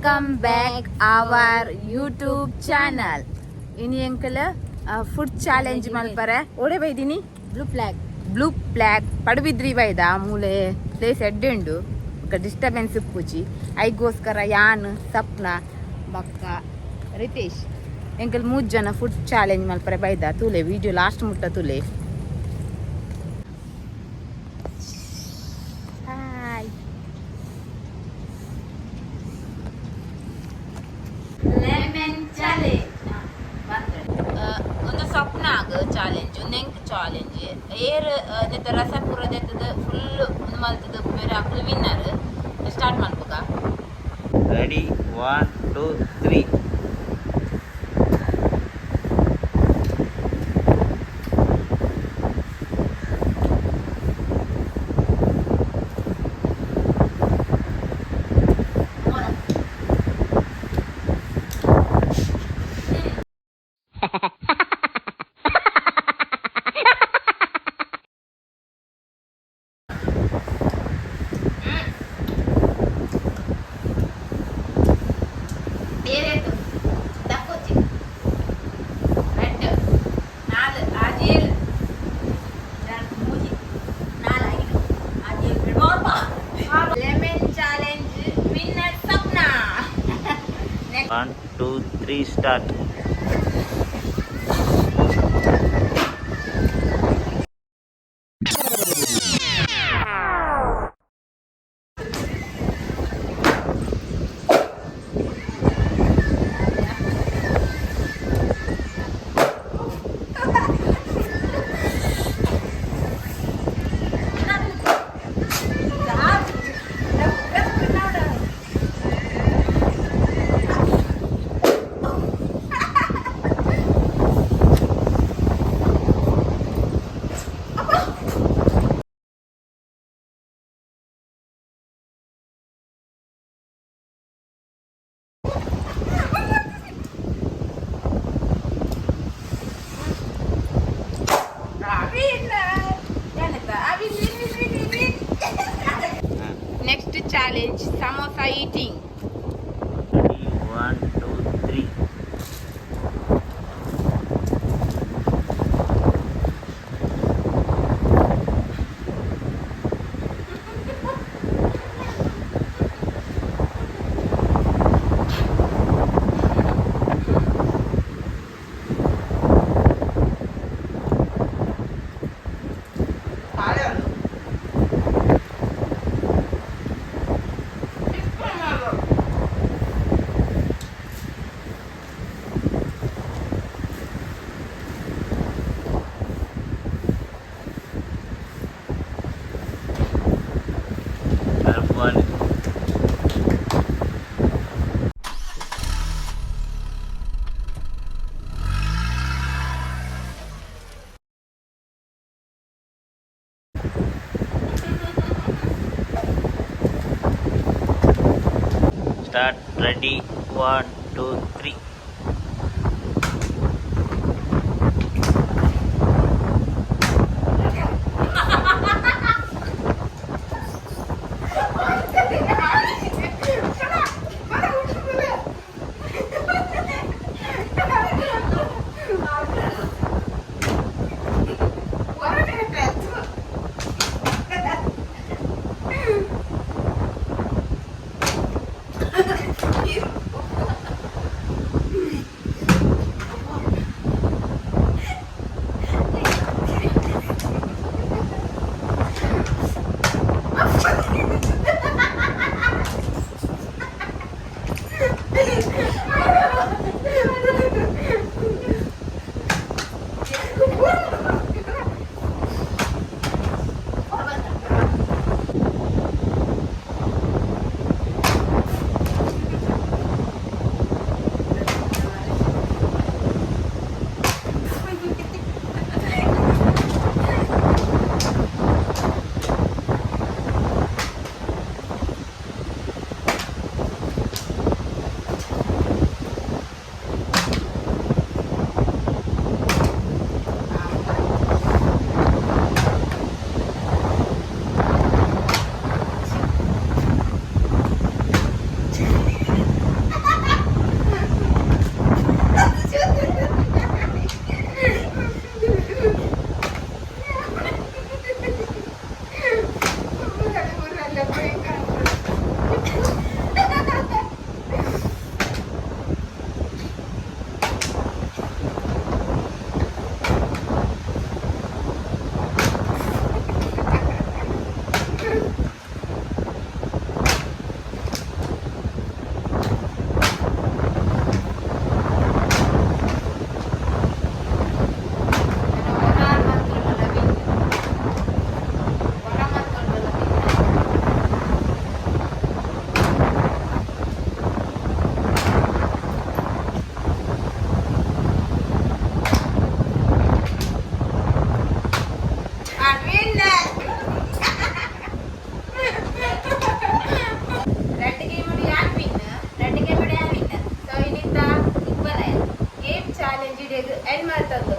Welcome back our YouTube channel. Ini enkala food challenge malpare. Ode baidini blue flag padvidri baida mule place eddendu oka disturbance puchi aigoskara yan sapna bakka ritesh enkal 3 jana food challenge malpare baida tule video last mutta tule. ಒಂದು ಸ್ವಪ್ನಾಗ challenge ನೆಂಕ್ challenge air ಅದಕ್ಕೆ ರಸ ಪೂರದೆತ್ತದ full ಒಂದು ಮಲ್ತದ ಬೇರೆ ಹಾಕಲು winner start ಮಾಡ್ಬೇಕಾ ready 1 2 3 1 2 3 start. Next challenge, samosa eating. Ready 1 2 3 1 start. Ready 1 2 3 Here. ಇದು end ಮಾಡ್ತಂದು